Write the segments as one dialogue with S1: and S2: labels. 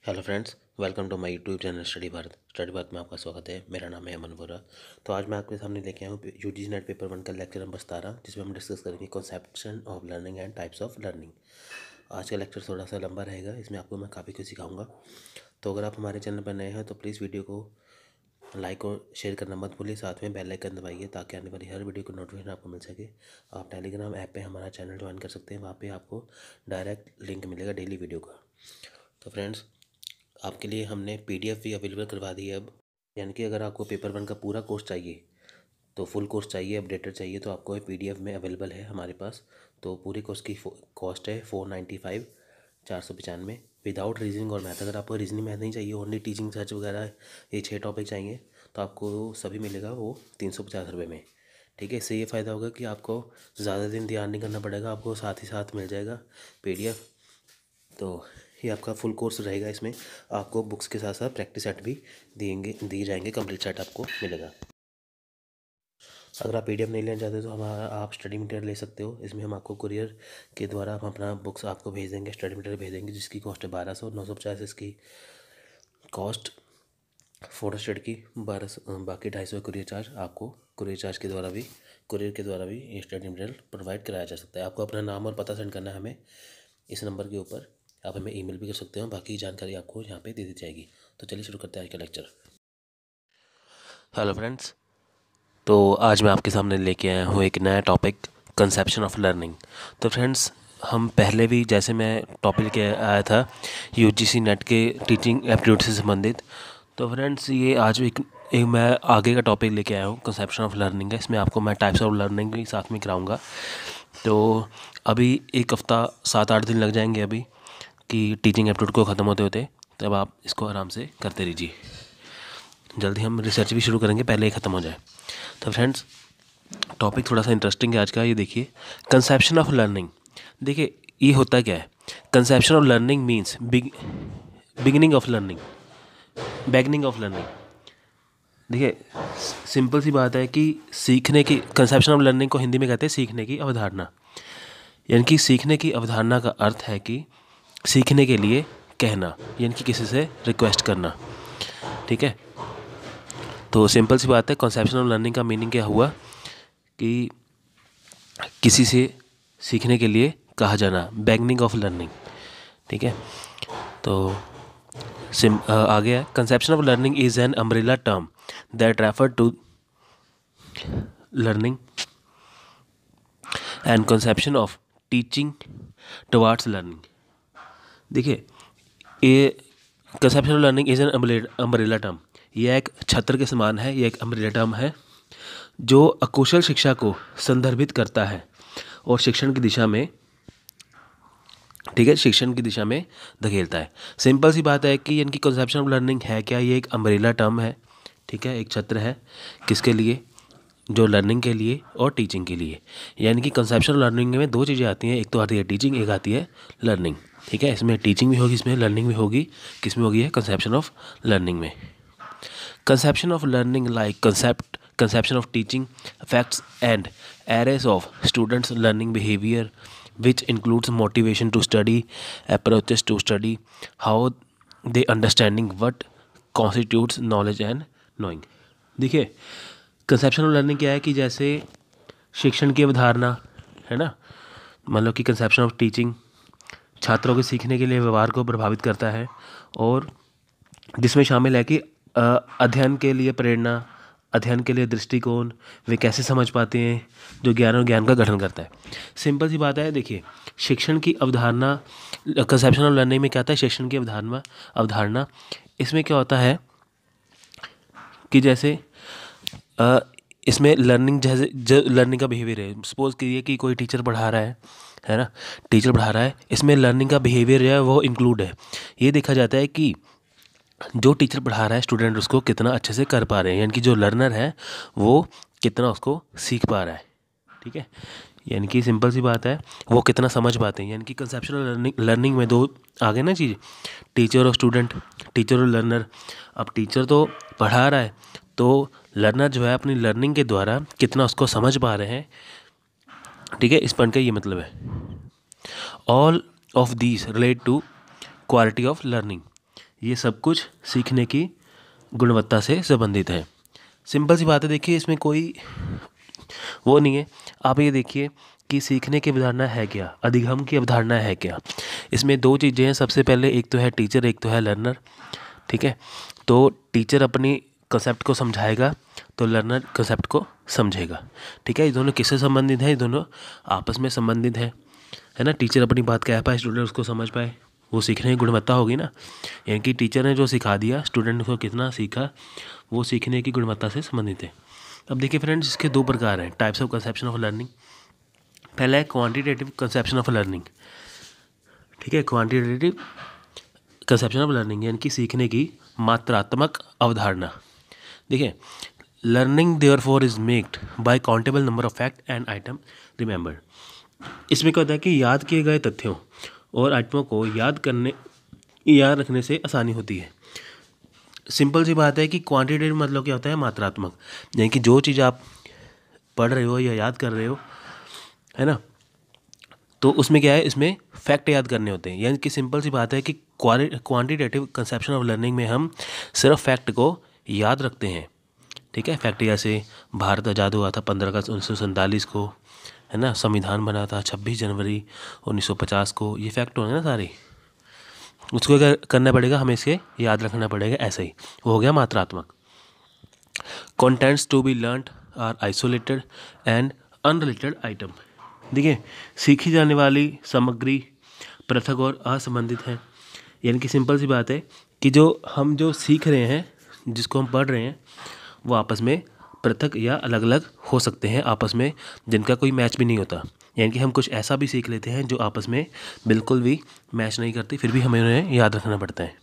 S1: Hello friends, welcome to my YouTube channel study Bharat में आपका स्वागत है। मेरा नाम है अमन वोरा। तो आज मैं आपके सामने लेके आया हूँ यूजीसी नेट पेपर 1 का लेक्चर नंबर 17, जिसमें हम डिस्कस करेंगे conception of learning and types of learning. आज का लेक्चर थोड़ा सा लंबा रहेगा, इसमें आपको मैं काफ़ी कुछ सिखाऊंगा। तो अगर आप हमारे चैनल पर नए हैं तो प्लीज़ वीडियो को लाइक और शेयर करना मत भूलिए, साथ में बेल आइकन दबाइए ताकि आने वाली हर वीडियो को नोटिफिकेशन आपको मिल सके। आप टेलीग्राम ऐप पे हमारा चैनल ज्वाइन कर सकते हैं, वहाँ पे आपको डायरेक्ट लिंक मिलेगा डेली वीडियो का। तो फ्रेंड्स, आपके लिए हमने पीडीएफ भी अवेलेबल करवा दी है अब। यानी कि अगर आपको पेपर 1 का पूरा कोर्स चाहिए, तो फुल कोर्स चाहिए, अपडेटेड चाहिए, तो आपको पीडीएफ में अवेलेबल है हमारे पास। तो पूरे कोर्स की कॉस्ट है 495, 495 विदाउट रीजनिंग और मैथ। अगर आपको रीजनिंग मैथ नहीं चाहिए, ओनली टीचिंग सर्च वगैरह ये 6 टॉपिक चाहिए, तो आपको सभी मिलेगा वो 350 रुपये में। ठीक है, इससे ये फ़ायदा होगा कि आपको ज़्यादा दिन ध्यान नहीं करना पड़ेगा, आपको साथ ही साथ मिल जाएगा पीडीएफ। तो ये आपका फुल कोर्स रहेगा। इसमें आपको बुक्स के साथ साथ प्रैक्टिस सेट भी दिए जाएंगे, कंप्लीट सेट आपको मिलेगा। अगर आप पीडीएफ नहीं लेना चाहते तो हमारा आप स्टडी मटेरियल ले सकते हो। इसमें हम आपको कुरियर के द्वारा हम अपना बुक्स आपको भेज देंगे, स्टडी मटेरियल भेज देंगे, जिसकी कॉस्ट है 1200। 950 इसकी कॉस्ट फोटो स्टेट की, 1200। बाकी 250 कुरियर चार्ज। आपको कुरियर के द्वारा भी ये स्टडी मटेरियल प्रोवाइड कराया जा सकता है। आपको अपना नाम और पता सेंड करना है हमें इस नंबर के ऊपर। आप हमें ईमेल भी कर सकते हो, बाकी जानकारी आपको यहाँ पे दे दी जाएगी। तो चलिए शुरू करते हैं आज का लेक्चर। हेलो फ्रेंड्स, तो आज मैं आपके सामने लेके आया हूँ एक नया टॉपिक, कंसेप्शन ऑफ लर्निंग। तो फ्रेंड्स, हम पहले भी जैसे मैं टॉपिक लेके आया था यूजीसी नेट के टीचिंग एप्टीट्यूड से संबंधित। तो फ्रेंड्स, ये आज एक मैं आगे का टॉपिक लेके आया हूँ, कंसेप्शन ऑफ लर्निंग है। इसमें आपको मैं टाइप्स ऑफ लर्निंग भी साथ में कराऊंगा। तो अभी एक हफ़्ता 7-8 दिन लग जाएंगे अभी कि टीचिंग एप्टीट्यूड को ख़त्म होते होते, तब आप इसको आराम से करते रहिए। जल्दी हम रिसर्च भी शुरू करेंगे, पहले ही ख़त्म हो जाए। तो फ्रेंड्स, टॉपिक थोड़ा सा इंटरेस्टिंग है आज का। ये देखिए, कंसेप्शन ऑफ लर्निंग। देखिए, ये होता क्या है? Conception of learning means beginning of learning, बैगनिंग of learning. देखिए, सिंपल सी बात है कि सीखने की, कंसेप्शन ऑफ लर्निंग को हिंदी में कहते हैं सीखने की अवधारणा। यानी कि सीखने की अवधारणा का अर्थ है कि सीखने के लिए कहना, यानी कि किसी से रिक्वेस्ट करना। ठीक है, तो सिंपल सी बात है, कॉन्सेप्शन ऑफ लर्निंग का मीनिंग क्या हुआ कि किसी से सीखने के लिए कहा जाना, बैगनिंग ऑफ लर्निंग। ठीक है, तो आगे है, conception of learning is an umbrella term that refer to learning and conception of teaching towards learning. देखिए, ये conception of learning is an umbrella term, यह एक छत्र के समान है, यह एक अम्ब्रेला टर्म है जो अकुशल शिक्षा को संदर्भित करता है और शिक्षण की दिशा में, ठीक है, शिक्षण की दिशा में धकेलता है। सिंपल सी बात है कि इनकी कंसेप्शन ऑफ लर्निंग है क्या? ये एक अम्ब्रेला टर्म है। ठीक है, एक छत्र है, किसके लिए? जो लर्निंग के लिए और टीचिंग के लिए। यानी कि कंसेप्शन ऑफ लर्निंग में दो चीज़ें आती हैं, एक तो आती है टीचिंग, एक आती है लर्निंग। ठीक है, इसमें टीचिंग भी होगी, इसमें लर्निंग भी होगी। किस में होगी है? कंसेप्शन ऑफ लर्निंग में। Conception of learning like conception of teaching affects and areas of students learning behavior, which includes motivation to study, approaches to study, how they understanding what constitutes knowledge and knowing। देखिए, conception of learning क्या है कि जैसे शिक्षण की अवधारणा है ना, मतलब कि कंसेप्शन ऑफ टीचिंग छात्रों के सीखने के लिए व्यवहार को प्रभावित करता है, और जिसमें शामिल है कि अध्ययन के लिए प्रेरणा, अध्ययन के लिए दृष्टिकोण, वे कैसे समझ पाते हैं, जो ज्ञान और ज्ञान का गठन करता है। सिंपल सी बात है, देखिए, शिक्षण की अवधारणा, कंसेप्शन ऑफ लर्निंग में क्या आता है? शिक्षण की अवधारणा। इसमें क्या होता है कि जैसे इसमें लर्निंग, जैसे जो लर्निंग का बिहेवियर है, सपोज करिए कि कोई टीचर पढ़ा रहा है ना, टीचर पढ़ा रहा है, इसमें लर्निंग का बिहेवियर जो है वो इंक्लूड है। ये देखा जाता है कि जो टीचर पढ़ा रहा है, स्टूडेंट उसको कितना अच्छे से कर पा रहे हैं, यानी कि जो लर्नर है वो कितना उसको सीख पा रहा है। ठीक है, यानी कि सिंपल सी बात है, वो कितना समझ पाते हैं। यानी कि कंसेप्शनल लर्निंग में दो आ गए ना चीज़, टीचर और स्टूडेंट, टीचर और लर्नर। अब टीचर तो पढ़ा रहा है, तो लर्नर जो है अपनी लर्निंग के द्वारा कितना उसको समझ पा रहे हैं। ठीक है, इस पॉइंट का ये मतलब है। All of these relate to quality of learning, ये सब कुछ सीखने की गुणवत्ता से संबंधित है। सिंपल सी बात है, देखिए इसमें कोई वो नहीं है। आप ये देखिए कि सीखने की अवधारणा है क्या, अधिगम की अवधारणा है क्या। इसमें दो चीज़ें हैं, सबसे पहले एक तो है टीचर, एक तो है लर्नर। ठीक है, तो टीचर अपनी कंसेप्ट को समझाएगा तो लर्नर कंसेप्ट को समझेगा। ठीक है, ये दोनों किससे संबंधित है, ये दोनों आपस में संबंधित है ना। टीचर अपनी बात कह पाए, स्टूडेंट उसको समझ पाए, वो सीखने की गुणवत्ता होगी ना। यानी कि टीचर ने जो सिखा दिया, स्टूडेंट को कितना सीखा, वो सीखने की गुणवत्ता से संबंधित है। अब देखिए फ्रेंड्स, इसके दो प्रकार हैं, types of conception of learning. पहला है क्वांटिटेटिव कंसेप्शन ऑफ लर्निंग। ठीक है, क्वांटिटेटिव कंसेप्शन ऑफ लर्निंग यानी कि सीखने की मात्रात्मक अवधारणा। देखिए, learning therefore is maked by countable number of fact and item remembered. इसमें क्या होता है कि याद किए गए तथ्यों और आइटमों को याद रखने से आसानी होती है। सिंपल सी बात है कि क्वांटिटेटिव मतलब क्या होता है, मात्रात्मक। यानी कि जो चीज़ आप पढ़ रहे हो या याद कर रहे हो, है ना, तो उसमें क्या है, इसमें फैक्ट याद करने होते हैं। यानी कि सिंपल सी बात है कि क्वांटिटेटिव कंसेप्शन ऑफ लर्निंग में हम सिर्फ फैक्ट को याद रखते हैं। ठीक है, फैक्ट जैसे भारत आज़ाद हुआ था 15 अगस्त 1947 को, है ना, संविधान बना था 26 जनवरी 1950 को, ये फैक्ट होंगे ना सारे, उसको क्या करना पड़ेगा, हमें इसे याद रखना पड़ेगा। ऐसे ही वो हो गया मात्रात्मक। Contents to be learned are isolated and unrelated item. देखिए, सीखी जाने वाली सामग्री पृथक और असंबंधित है। यानी कि सिंपल सी बात है कि जो सीख रहे हैं, जिसको हम पढ़ रहे हैं, वो आपस में पृथक या अलग अलग हो सकते हैं, आपस में जिनका कोई मैच भी नहीं होता। यानी कि हम कुछ ऐसा भी सीख लेते हैं जो आपस में बिल्कुल भी मैच नहीं करती, फिर भी हमें उन्हें याद रखना पड़ता है।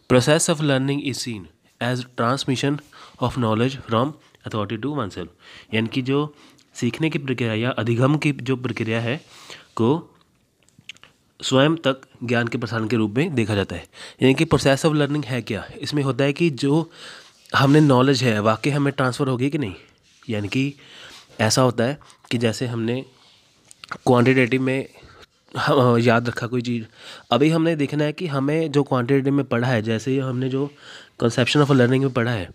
S1: Process of learning is seen as transmission of knowledge from authority to oneself. यानी कि जो सीखने की प्रक्रिया या अधिगम की जो प्रक्रिया है को स्वयं तक ज्ञान के प्रसारण के रूप में देखा जाता है। यानी कि प्रोसेस ऑफ लर्निंग है क्या, इसमें होता है कि जो हमने नॉलेज है वाकई हमें ट्रांसफ़र होगी कि नहीं। यानी कि ऐसा होता है कि जैसे हमने क्वांटिटेटिव में याद रखा कोई चीज़, अभी हमने देखना है कि हमें जो क्वांटिटेटिव में पढ़ा है, जैसे हमने जो कंसेप्शन ऑफ लर्निंग में पढ़ा है,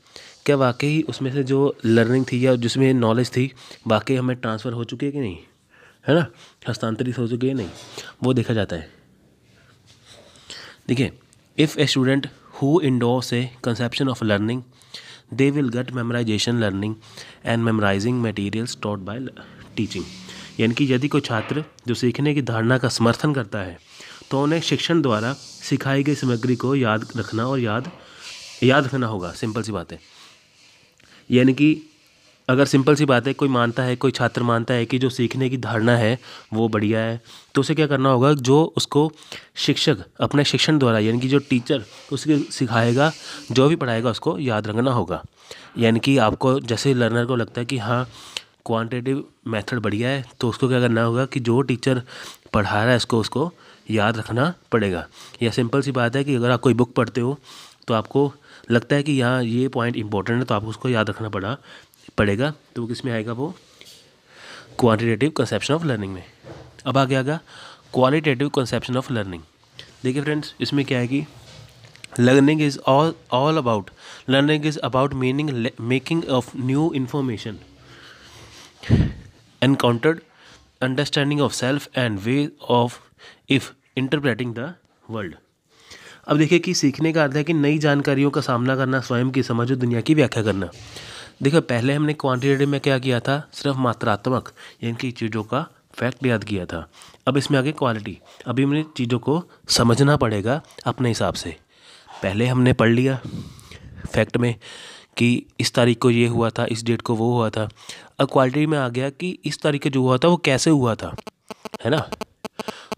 S1: क्या वाकई उसमें से जो लर्निंग थी या जिसमें नॉलेज थी वाकई हमें ट्रांसफ़र हो चुकी है कि नहीं, है ना, हस्तांतरित हो चुकी है नहीं, वो देखा जाता है। देखिए, if a student who endorse a conception of learning they will get memorisation learning and memorising materials taught by teaching. यानी कि यदि कोई छात्र जो सीखने की धारणा का समर्थन करता है तो उन्हें शिक्षण द्वारा सिखाई गई सामग्री को याद रखना और याद रखना होगा। सिंपल सी बात है। यानी कि अगर सिंपल सी बात है, कोई छात्र मानता है कि जो सीखने की धारणा है वो बढ़िया है, तो उसे क्या करना होगा, जो उसको शिक्षक अपने शिक्षण द्वारा, यानी कि जो टीचर उसके सिखाएगा, जो भी पढ़ाएगा, उसको याद रखना होगा। यानी कि आपको जैसे लर्नर को लगता है कि हाँ क्वांटिटेटिव मेथड बढ़िया है, तो उसको क्या करना होगा कि जो टीचर पढ़ा रहा है उसको याद रखना पड़ेगा। या सिंपल सी बात है कि अगर आप कोई बुक पढ़ते हो तो आपको लगता है कि यहाँ ये पॉइंट इंपॉर्टेंट है, तो आपको उसको याद रखना पड़ेगा। तो वो किस में आएगा, वो क्वांटिटेटिव कंसेप्शन ऑफ लर्निंग में। अब आगे आएगा क्वालिटेटिव कंसेप्शन ऑफ लर्निंग। देखिए फ्रेंड्स, इसमें क्या है कि learning is about making of new information, encountered, understanding of self and way of if interpreting the world. अब देखिए कि सीखने का अर्थ है कि नई जानकारियों का सामना करना, स्वयं की समझ और दुनिया की व्याख्या करना। देखो, पहले हमने क्वांटिटेटिव में क्या किया था, सिर्फ मात्रात्मक यानी कि चीज़ों का फैक्ट याद किया था। अब इसमें आगे क्वालिटी, अभी हमें चीज़ों को समझना पड़ेगा अपने हिसाब से। पहले हमने पढ़ लिया फैक्ट में कि इस तारीख को ये हुआ था, इस डेट को वो हुआ था। अब क्वालिटी में आ गया कि इस तारीख को जो हुआ था वो कैसे हुआ था, है ना।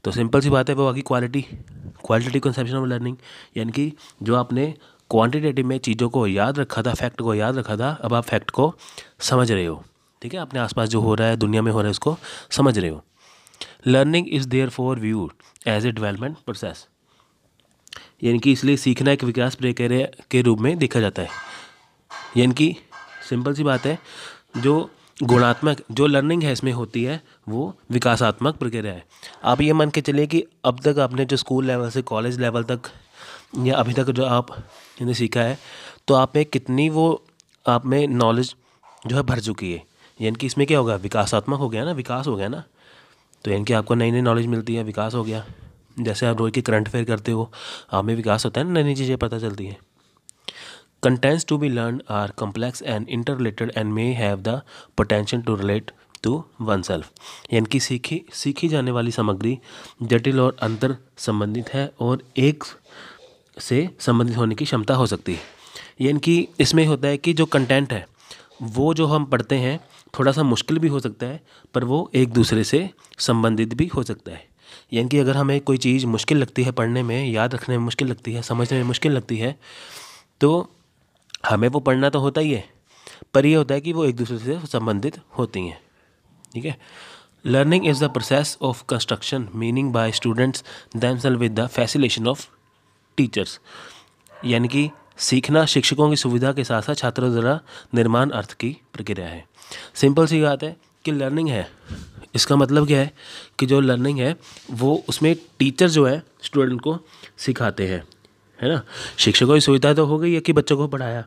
S1: तो सिंपल सी बात है, वो आगे क्वालिटेटिव कंसेप्शन ऑफ लर्निंग। यानी कि जो आपने क्वांटिटेटिव में चीज़ों को याद रखा था, फैक्ट को याद रखा था, अब आप फैक्ट को समझ रहे हो। ठीक है, अपने आसपास जो हो रहा है, दुनिया में हो रहा है, उसको समझ रहे हो। Learning is therefore view as a development process. यानी कि इसलिए सीखना एक विकास प्रक्रिया के रूप में देखा जाता है। यानी कि सिंपल सी बात है, जो गुणात्मक जो लर्निंग है इसमें होती है वो विकासात्मक प्रक्रिया है। आप ये मान के चलिए कि अब तक आपने जो स्कूल लेवल से कॉलेज लेवल तक या अभी तक जो आपने सीखा है, तो आप में कितनी वो आप में नॉलेज जो है भर चुकी है। यानी कि इसमें क्या होगा, विकासात्मक हो गया ना, विकास हो गया ना। तो यानी कि आपको नई नई नॉलेज मिलती है, विकास हो गया। जैसे आप रोज़ की करंट अफेयर करते हो, आप में विकास होता है ना, नई नई चीज़ें पता चलती हैं। Contents to be learned are complex and interrelated and may have the potential to relate to oneself। यानी कि सीखी जाने वाली सामग्री जटिल और अंतर संबंधित है और एक से संबंधित होने की क्षमता हो सकती है। यानी कि इसमें होता है कि जो कंटेंट है वो जो हम पढ़ते हैं थोड़ा सा मुश्किल भी हो सकता है, पर वो एक दूसरे से संबंधित भी हो सकता है। यानी कि अगर हमें कोई चीज़ मुश्किल लगती है पढ़ने में, याद रखने में मुश्किल लगती है, समझने में मुश्किल लगती है, तो हमें वो पढ़ना तो होता ही है, पर ये होता है कि वो एक दूसरे से संबंधित होती हैं। ठीक है। Learning is the process of construction meaning by students themselves with the facilitation of teachers. यानी कि सीखना शिक्षकों की सुविधा के साथ साथ छात्रों द्वारा निर्माण अर्थ की प्रक्रिया है। सिंपल सी बात है कि लर्निंग है, इसका मतलब क्या है कि जो लर्निंग है वो उसमें टीचर जो है स्टूडेंट को सिखाते हैं, है ना। शिक्षकों की सुविधा तो हो गई है कि बच्चों को पढ़ाया,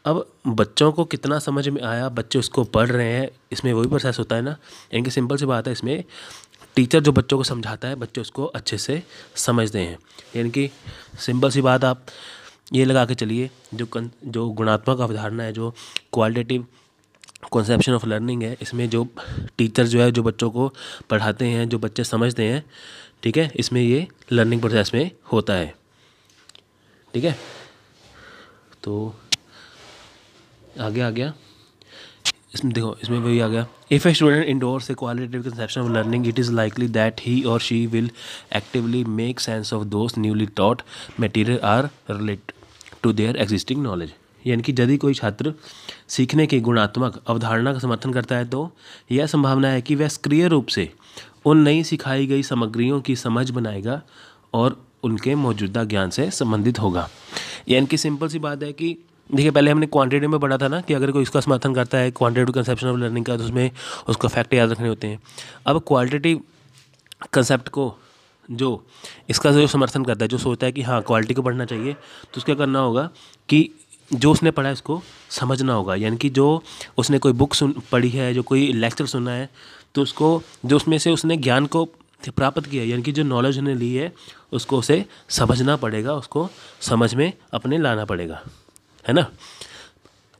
S1: अब बच्चों को कितना समझ में आया, बच्चे उसको पढ़ रहे हैं, इसमें वही प्रोसेस होता है ना। यानी कि सिंपल सी बात है, इसमें टीचर जो बच्चों को समझाता है बच्चे उसको अच्छे से समझते हैं। यानी कि सिंपल सी बात आप ये लगा के चलिए, जो गुणात्मक अवधारणा है, जो क्वालिटेटिव कॉन्सेप्शन ऑफ लर्निंग है, इसमें जो टीचर जो है जो बच्चों को पढ़ाते हैं, जो बच्चे समझते हैं, ठीक है, इसमें ये लर्निंग प्रोसेस में होता है। ठीक है, तो आगे आ गया इसमें, देखो इसमें वही आ गया, if a student endorses a qualitative conception of learning it is likely that he और she will actively make sense of दोस्त newly taught material or relate to their existing knowledge. यानी कि यदि कोई छात्र सीखने की गुणात्मक अवधारणा का समर्थन करता है तो यह संभावना है कि वह सक्रिय रूप से उन नई सिखाई गई सामग्रियों की समझ बनाएगा और उनके मौजूदा ज्ञान से संबंधित होगा। यानी कि सिंपल सी बात है कि देखिए, पहले हमने क्वांटिटी में पढ़ा था ना कि अगर कोई इसका समर्थन करता है क्वांटिटेटिव कंसेप्शन ऑफ लर्निंग का, तो उसमें उसको फैक्ट याद रखने होते हैं। अब क्वालिटेटिव कंसेप्ट को जो इसका जो समर्थन करता है, जो सोचता है कि हाँ क्वालिटी को पढ़ना चाहिए, तो उसका करना होगा कि जो उसने पढ़ा है उसको समझना होगा। यानी कि जो उसने कोई बुक पढ़ी है, जो कोई लेक्चर सुना है, तो उसको जो उसमें से उसने ज्ञान को प्राप्त किया, यानी कि जो नॉलेज उसने ली है उसको उसे समझना पड़ेगा, उसको समझ में अपने लाना पड़ेगा, है ना।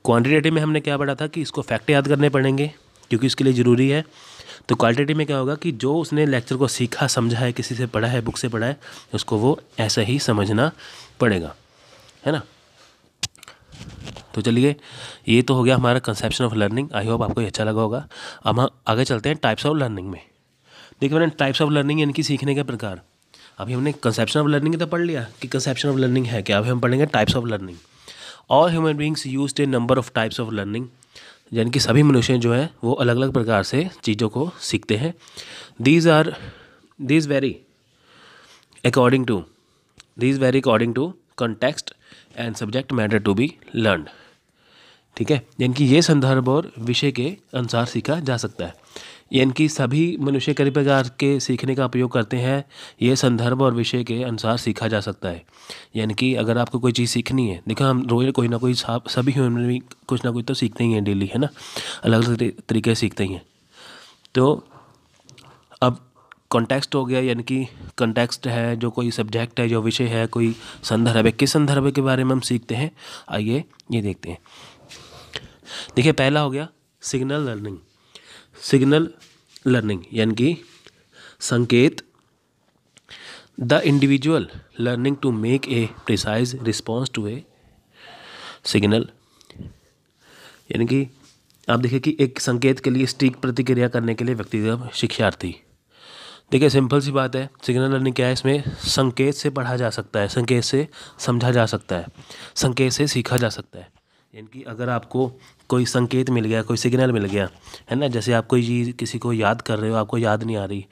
S1: क्वांटिटेटिव में हमने क्या पढ़ा था कि इसको फैक्ट याद करने पड़ेंगे क्योंकि इसके लिए ज़रूरी है। तो क्वालिटेटिव में क्या होगा कि जो उसने लेक्चर को सीखा, समझा है, किसी से पढ़ा है, बुक से पढ़ा है, उसको वो ऐसा ही समझना पड़ेगा, है ना। तो चलिए, ये तो हो गया हमारा conception of learning. I hope आपको ये अच्छा लगा होगा। अब हम आगे चलते हैं टाइप्स ऑफ लर्निंग में। देखिए मैंने टाइप्स ऑफ लर्निंग यानी कि सीखने के प्रकार, अभी हमने कंसेप्शन ऑफ लर्निंग तो पढ़ लिया कि कंसेप्शन ऑफ लर्निंग है क्या। अभी हम पढ़ेंगे types of learning. All human beings used A number of types of learning. यानी कि सभी मनुष्य जो है वो अलग अलग प्रकार से चीज़ों को सीखते हैं। These vary according to context and subject matter to be learned. ठीक है, यानी कि ये संदर्भ और विषय के अनुसार सीखा जा सकता है। यानी कि सभी मनुष्य कई प्रकार के सीखने का उपयोग करते हैं, ये संदर्भ और विषय के अनुसार सीखा जा सकता है। यानी कि अगर आपको कोई चीज़ सीखनी है, देखो हम रोज़ कोई ना कोई सभी ह्यूमन भी कुछ ना कुछ तो सीखते ही हैं डेली, है ना, अलग अलग तरीके से सीखते ही हैं। तो अब कॉन्टेक्स्ट हो गया, यानी कि कॉन्टेक्स्ट है जो कोई सब्जेक्ट है, जो विषय है, कोई संदर्भ है, किस संदर्भ के बारे में हम सीखते हैं, आइए ये देखते हैं। देखिए पहला हो गया सिग्नल लर्निंग। सिग्नल लर्निंग यानी कि संकेत, the individual learning to make a precise response to a signal. यानी कि आप देखिए कि एक संकेत के लिए सटीक प्रतिक्रिया करने के लिए व्यक्तिगत शिक्षार्थी। देखिए सिंपल सी बात है, सिग्नल लर्निंग क्या है, इसमें संकेत से पढ़ा जा सकता है, संकेत से समझा जा सकता है, संकेत से सीखा जा सकता है। यानी कि अगर आपको कोई संकेत मिल गया, कोई सिग्नल मिल गया, है ना, जैसे आप कोई चीज़ किसी को याद कर रहे हो, आपको याद नहीं आ रही,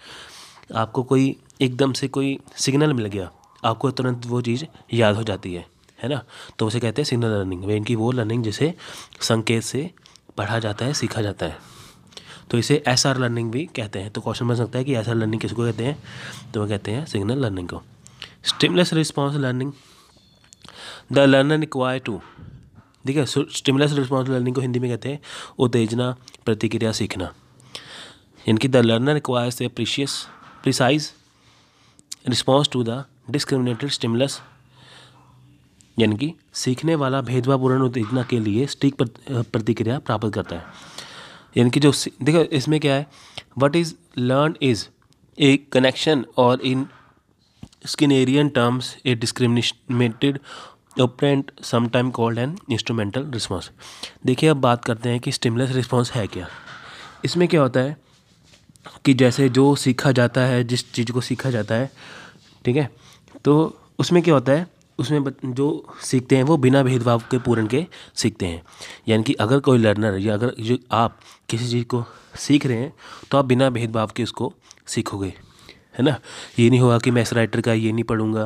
S1: आपको कोई एकदम से कोई सिग्नल मिल गया, आपको तुरंत वो चीज़ याद हो जाती है ना, तो उसे कहते हैं सिग्नल लर्निंग। यानी कि वो लर्निंग जिसे संकेत से पढ़ा जाता है, सीखा जाता है, तो इसे एसआर लर्निंग भी कहते हैं। तो क्वेश्चन बन सकता है कि एसआर लर्निंग किसको कहते हैं, तो वो कहते हैं सिग्नल लर्निंग को। Stimulus response learning, the learner require to, देखिए स्टिमुलस रिस्पॉन्स लर्निंग को हिंदी में कहते हैं उत्तेजना प्रतिक्रिया सीखना, यानी कि the learner requires a precise response to the discriminated stimulus, यानी कि सीखने वाला भेदभावपूर्ण उत्तेजना के लिए सटीक प्रतिक्रिया प्राप्त करता है। यानी कि जो देखो इसमें क्या है, what is learn is a connection और in Skinnerian terms a discriminated operant sometime called an instrumental response. देखिए अब बात करते हैं कि स्टिमुलस रिस्पॉन्स है क्या। इसमें क्या होता है कि जैसे जो सीखा जाता है, जिस चीज़ को सीखा जाता है, ठीक है, तो उसमें क्या होता है, उसमें जो सीखते हैं वो बिना भेदभाव के पूर्ण के सीखते हैं। यानी कि अगर कोई लर्नर या अगर जो आप किसी चीज़ को सीख रहे हैं तो आप बिना भेदभाव के उसको सीखोगे, है ना। ये नहीं होगा कि मैं इस राइटर का ये नहीं पढ़ूँगा,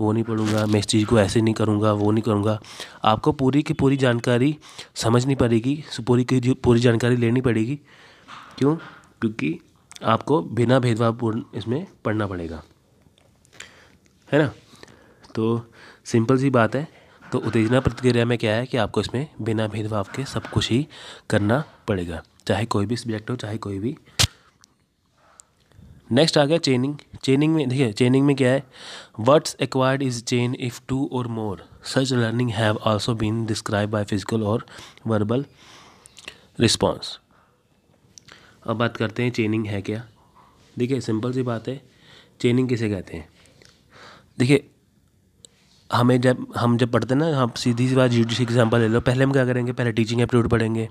S1: वो नहीं पढ़ूँगा, मैं इस चीज़ को ऐसे नहीं करूँगा, वो नहीं करूँगा। आपको पूरी की पूरी जानकारी समझनी पड़ेगी, पूरी की पूरी जानकारी लेनी पड़ेगी। क्यों? क्योंकि आपको बिना भेदभावपूर्ण इसमें पढ़ना पड़ेगा, है ना। तो सिंपल सी बात है। तो उत्तेजना प्रतिक्रिया में क्या है कि आपको इसमें बिना भेदभाव के सब कुछ ही करना पड़ेगा, चाहे कोई भी सब्जेक्ट हो, चाहे कोई भी। नेक्स्ट आ गया चेनिंग। चेनिंग में देखिए, चेनिंग में क्या है, words acquired is chain if two और more such learning have also been describe by physical और वर्बल रिस्पॉन्स। अब बात करते हैं चेनिंग है क्या। देखिए सिंपल सी बात है, चेनिंग किसे कहते हैं। देखिए हम जब पढ़ते हैं ना, हम सीधी सी बात यूजीसी एग्जाम्पल ले लो। पहले हम क्या करेंगे, पहले टीचिंग एप्टीट्यूड पढ़ेंगे,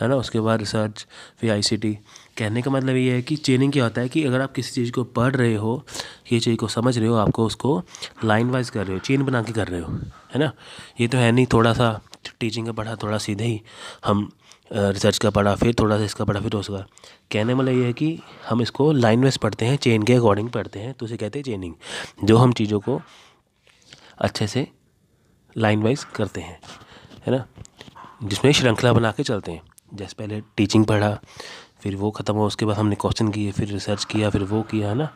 S1: है ना, उसके बाद रिसर्च, फिर आईसीटी। कहने का मतलब ये है कि चेनिंग क्या होता है कि अगर आप किसी चीज़ को पढ़ रहे हो, ये चीज़ को समझ रहे हो, आपको उसको लाइन वाइज कर रहे हो, चेन बना के कर रहे हो, है ना। ये तो है नहीं थोड़ा सा टीचिंग का पढ़ा, थोड़ा सीधे ही हम रिसर्च का पढ़ा, फिर थोड़ा सा इसका पढ़ा, फिर उसका। कहने वाला ये है कि हम इसको लाइन वाइज पढ़ते हैं, चेन के अकॉर्डिंग पढ़ते हैं, तो उसे कहते हैं चेनिंग। जो हम चीज़ों को अच्छे से लाइन वाइज करते हैं, है ना, जिसमें श्रृंखला बना के चलते हैं। जैसे पहले टीचिंग पढ़ा, फिर वो ख़त्म हुआ, उसके बाद हमने क्वेश्चन किए, फिर रिसर्च किया, फिर वो किया, है ना,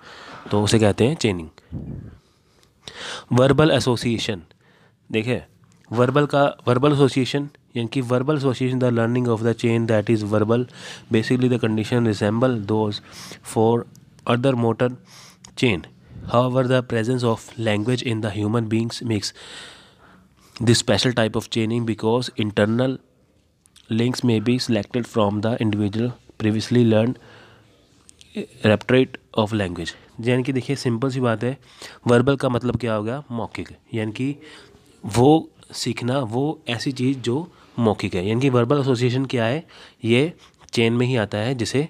S1: तो उसे कहते हैं चेनिंग। Verbal association. देखिए वर्बल एसोसिएशन, यानी कि verbal association the learning of the chain that is verbal, basically the condition resemble those for other motor chain. However, the presence of language in the human beings makes this special type of chaining because internal links may be selected from the individual previously learned repertoire of language। यानी कि देखिए simple सी बात है, verbal का मतलब क्या होगा, मौखिक, यानी कि वो सीखना, वो ऐसी चीज़ जो मौखिक है। यानी कि वर्बल एसोसिएशन क्या है, ये चेन में ही आता है, जिसे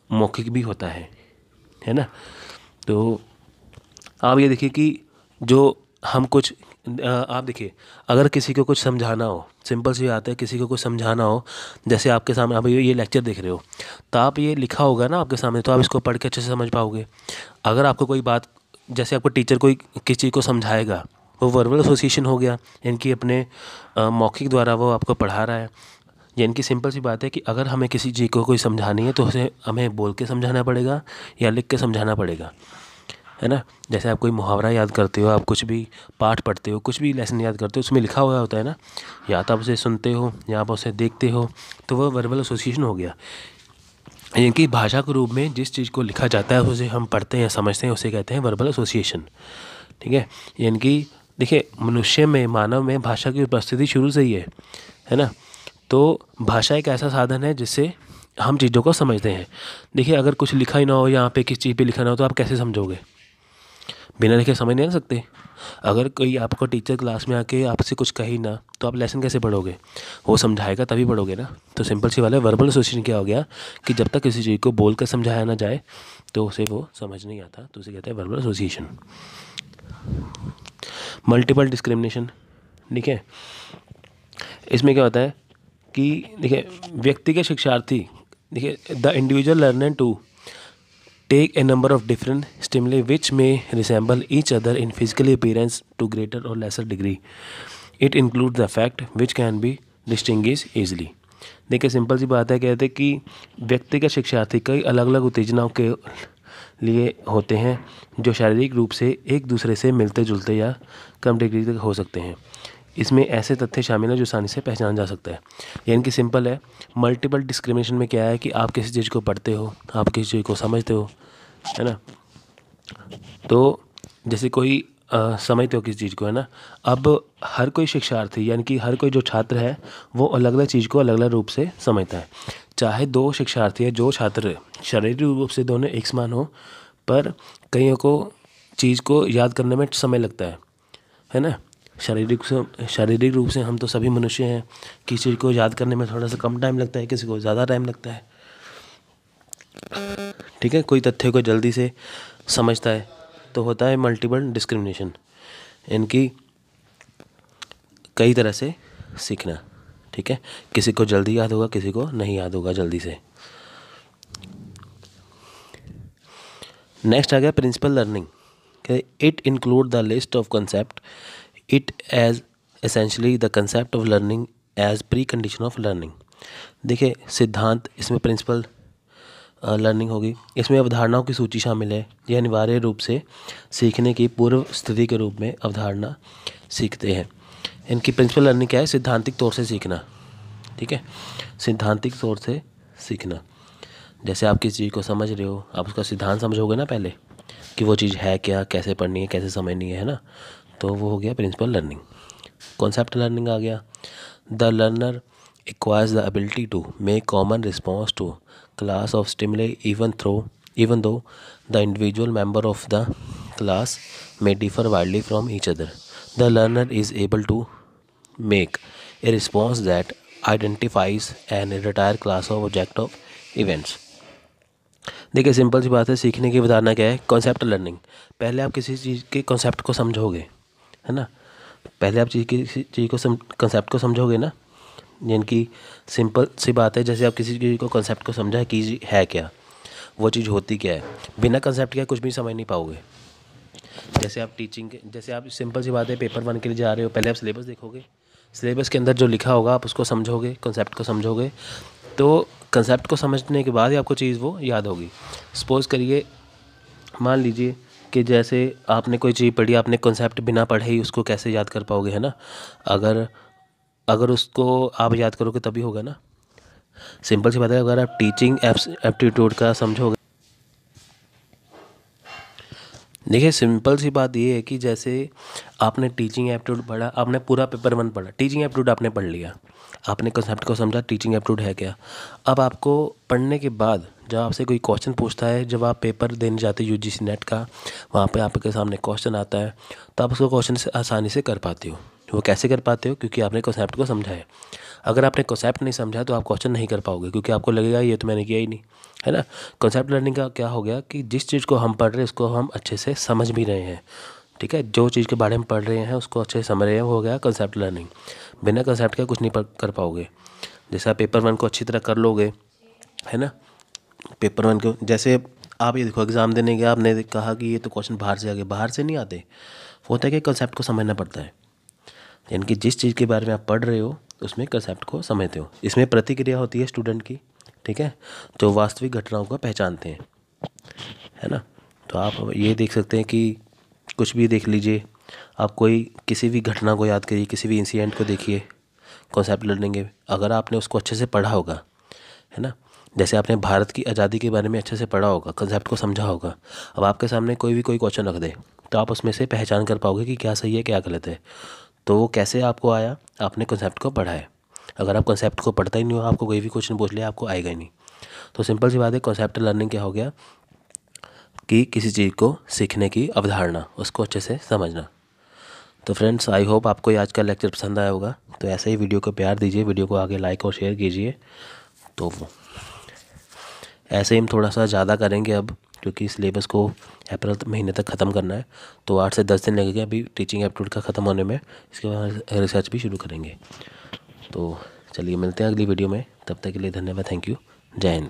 S1: मौखिक भी होता है ना। तो आप ये देखिए कि जो हम कुछ आप देखिए, अगर किसी को कुछ समझाना हो, सिंपल सी बात है, किसी को कुछ समझाना हो, जैसे आपके सामने आप ये लेक्चर देख रहे हो, तो आप ये लिखा होगा ना आपके सामने, तो आप इसको पढ़ के अच्छे से समझ पाओगे। अगर आपको कोई बात, जैसे आपको टीचर कोई किसी चीज़ को समझाएगा, वो वर्बल एसोसिएशन हो गया, यानी कि अपने मौखिक द्वारा वो आपको पढ़ा रहा है। यानी कि सिंपल सी बात है कि अगर हमें किसी चीज़ को कोई समझानी है तो उसे हमें बोल के समझाना पड़ेगा या लिख के समझाना पड़ेगा, है ना। जैसे आप कोई मुहावरा याद करते हो, आप कुछ भी पाठ पढ़ते हो, कुछ भी लेसन याद करते हो, उसमें लिखा हुआ होता है ना, या तो आप उसे सुनते हो या आप उसे देखते हो, तो वह वर्बल एसोसिएशन हो गया। यानी कि भाषा के रूप में जिस चीज़ को लिखा जाता है उसे हम पढ़ते हैं, समझते हैं, उसे कहते हैं वर्बल एसोसिएशन, ठीक है। यानी कि देखिए मनुष्य में, मानव में भाषा की उपस्थिति शुरू से ही है ना। तो भाषा एक ऐसा साधन है जिससे हम चीज़ों को समझते हैं। देखिए अगर कुछ लिखा ही ना हो, यहाँ पे किस चीज़ पे लिखा ना हो, तो आप कैसे समझोगे, बिना लिखे समझ नहीं सकते। अगर कोई आपको टीचर क्लास में आके आपसे कुछ कही ना, तो आप लेसन कैसे पढ़ोगे, वो समझाएगा तभी पढ़ोगे ना। तो सिंपल सी वाला वर्बल एसोसिएशन क्या हो गया कि जब तक किसी चीज़ को बोल कर समझाया ना जाए तो उसे वो समझ नहीं आता, तो उसे कहते हैं वर्बल एसोसिएशन। मल्टीपल डिस्क्रिमिनेशन, ठीक है, इसमें क्या होता है कि देखिए व्यक्तिगत शिक्षार्थी, देखिए the individual learner to take a number of different stimuli which may resemble each other in physical appearance to greater or lesser degree. It includes the fact which can be distinguished easily. देखिए simple सी बात है, कहते हैं कि व्यक्तिगत शिक्षार्थी कई अलग अलग उत्तेजनाओं के लिए होते हैं जो शारीरिक रूप से एक दूसरे से मिलते जुलते या कम डिग्री तक हो सकते हैं। इसमें ऐसे तथ्य शामिल हैं जो आसानी से पहचाना जा सकता है। यानी कि सिंपल है। मल्टीपल डिस्क्रिमिनेशन में क्या है कि आप किसी चीज़ को पढ़ते हो, आप किसी चीज़ को समझते हो, है ना। तो जैसे कोई समझते हो किसी चीज़ को, है ना। अब हर कोई शिक्षार्थी यानी कि हर कोई जो छात्र है वो अलग अलग चीज़ को अलग अलग रूप से समझता है। चाहे दो शिक्षार्थी है, जो छात्र शारीरिक रूप से दोनों एक समान हो, पर कईयों को चीज़ को याद करने में समय लगता है ना। शारीरिक रूप से हम तो सभी मनुष्य हैं। किसी चीज़ को याद करने में थोड़ा सा कम टाइम लगता है, किसी को ज़्यादा टाइम लगता है, ठीक है। कोई तथ्य को जल्दी से समझता है, तो होता है मल्टीपल डिस्क्रिमिनेशन। इनकी कई तरह से सीखना, ठीक है। किसी को जल्दी याद होगा, किसी को नहीं याद होगा जल्दी से। नेक्स्ट आ गया principle learning. It include the list of concept it as essentially the concept of learning as precondition of learning. देखिए सिद्धांत, इसमें प्रिंसिपल लर्निंग होगी। इसमें अवधारणाओं की सूची शामिल है। यह अनिवार्य रूप से सीखने की पूर्व स्थिति के रूप में अवधारणा सीखते हैं। इनकी प्रिंसिपल लर्निंग क्या है? सिद्धांतिक तौर से सीखना, ठीक है। सिद्धांतिक तौर से सीखना, जैसे आप किसी चीज़ को समझ रहे हो, आप उसका सिद्धांत समझोगे ना पहले कि वो चीज़ है क्या, कैसे पढ़नी है, कैसे समझनी है ना। तो वो हो गया प्रिंसिपल लर्निंग। कॉन्सेप्ट लर्निंग आ गया। The learner acquires the ability to make common response to class of stimuli even though the individual member of the class may differ widely from each other. The learner is able to make a response that identifies an entire class of object of events. देखिए simple सी बात है, सीखने की अवधारणा क्या है? Concept learning. पहले आप किसी चीज़ के कॉन्सेप्ट को समझोगे, है ना। पहले आप किसी चीज़ को कॉन्सेप्ट को समझोगे ना। यानी कि सिंपल सी बात है, जैसे आप किसी चीज़ को कॉन्सेप्ट को समझा कि है क्या, वो चीज़ होती क्या है। बिना कॉन्सेप्ट के कुछ भी समझ नहीं पाओगे। जैसे आप जैसे आप सिंपल सी बात है, पेपर 1 के लिए जा रहे हो, पहले आप सिलेबस देखोगे, सिलेबस के अंदर जो लिखा होगा आप उसको समझोगे, कॉन्सेप्ट को समझोगे, तो कॉन्सेप्ट को समझने के बाद ही आपको चीज़ वो याद होगी। सपोज़ करिए, मान लीजिए कि जैसे आपने कोई चीज़ पढ़ी, आपने कॉन्सेप्ट बिना पढ़े ही उसको कैसे याद कर पाओगे, है ना। अगर उसको आप याद करोगे तभी होगा ना। सिंपल सी बात है, अगर आप टीचिंग एप्टीट्यूड का समझोगे। देखिए सिंपल सी बात ये है कि जैसे आपने टीचिंग एप्टीट्यूड पढ़ा, आपने पूरा पेपर 1 पढ़ा, टीचिंग एप्टीट्यूड आपने पढ़ लिया, आपने कंसेप्ट को समझा, टीचिंग एप्टीट्यूड है क्या। अब आपको पढ़ने के बाद जब आपसे कोई क्वेश्चन पूछता है, जब आप पेपर देने जाते हो यूजीसी नेट का, वहाँ पे आपके सामने क्वेश्चन आता है, तो आप उसको क्वेश्चन से आसानी से कर पाते हो। वो कैसे कर पाते हो? क्योंकि आपने कंसेप्ट को समझा है। अगर आपने कंसेप्ट नहीं समझा तो आप क्वेश्चन नहीं कर पाओगे, क्योंकि आपको लगेगा ये तो मैंने किया ही नहीं, है ना। कंसेप्ट लर्निंग का क्या हो गया कि जिस चीज़ को हम पढ़ रहे हैं उसको हम अच्छे से समझ भी रहे हैं, ठीक है। जो चीज़ के बारे में पढ़ रहे हैं उसको अच्छे से समझ रहे हैं, वो हो गया कंसेप्ट लर्निंग। बिना कंसेप्ट के कुछ नहीं कर पाओगे। जैसे आप पेपर 1 को अच्छी तरह कर लोगे, है ना। पेपर 1 को जैसे आप ये देखो, एग्ज़ाम देने गए, आपने कहा कि ये तो क्वेश्चन बाहर से आ गए, बाहर से नहीं आते। होता है कि कंसेप्ट को समझना पड़ता है। यानी कि जिस चीज़ के बारे में आप पढ़ रहे हो उसमें कंसेप्ट को समझते हो। इसमें प्रतिक्रिया होती है स्टूडेंट की, ठीक है, जो वास्तविक घटनाओं को पहचानते हैं, है ना। तो आप ये देख सकते हैं कि कुछ भी देख लीजिए, आप कोई किसी भी घटना को याद करिए, किसी भी इंसिडेंट को देखिए, कॉन्सेप्ट लर्निंग है। अगर आपने उसको अच्छे से पढ़ा होगा, है ना, जैसे आपने भारत की आज़ादी के बारे में अच्छे से पढ़ा होगा, कंसेप्ट को समझा होगा, अब आपके सामने कोई क्वेश्चन रख दे तो आप उसमें से पहचान कर पाओगे कि क्या सही है क्या गलत है। तो वो कैसे आपको आया? आपने कॉन्सेप्ट को पढ़ा है। अगर आप कॉन्सेप्ट को पढ़ता ही नहीं हो, आपको कोई भी क्वेश्चन पूछ लिया, आपको आएगा ही नहीं। तो सिंपल सी बात है, कॉन्सेप्ट लर्निंग क्या हो गया कि किसी चीज़ को सीखने की अवधारणा, उसको अच्छे से समझना। तो फ्रेंड्स, आई होप आपको आज का लेक्चर पसंद आया होगा। तो ऐसे ही वीडियो को प्यार दीजिए, वीडियो को आगे लाइक और शेयर कीजिए। तो ऐसे ही हम थोड़ा सा ज़्यादा करेंगे अब, क्योंकि सिलेबस को अप्रैल महीने तक ख़त्म करना है। तो 8 से 10 दिन लगेगा अभी टीचिंग एप्टीट्यूड का ख़त्म होने में। इसके बाद रिसर्च भी शुरू करेंगे। तो चलिए मिलते हैं अगली वीडियो में, तब तक के लिए धन्यवाद, थैंक यू, जय हिंद।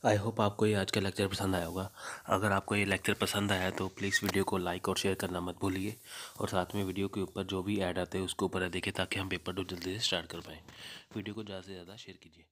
S1: आई होप आपको ये आज का लेक्चर पसंद आया होगा। अगर आपको ये लेक्चर पसंद आया तो प्लीज़ वीडियो को लाइक और शेयर करना मत भूलिए, और साथ में वीडियो के ऊपर जो भी ऐड आते हैं उसको ऊपर देखें, ताकि हम पेपर 2 जल्दी से स्टार्ट कर पाएँ। वीडियो को ज़्यादा से ज़्यादा शेयर कीजिए।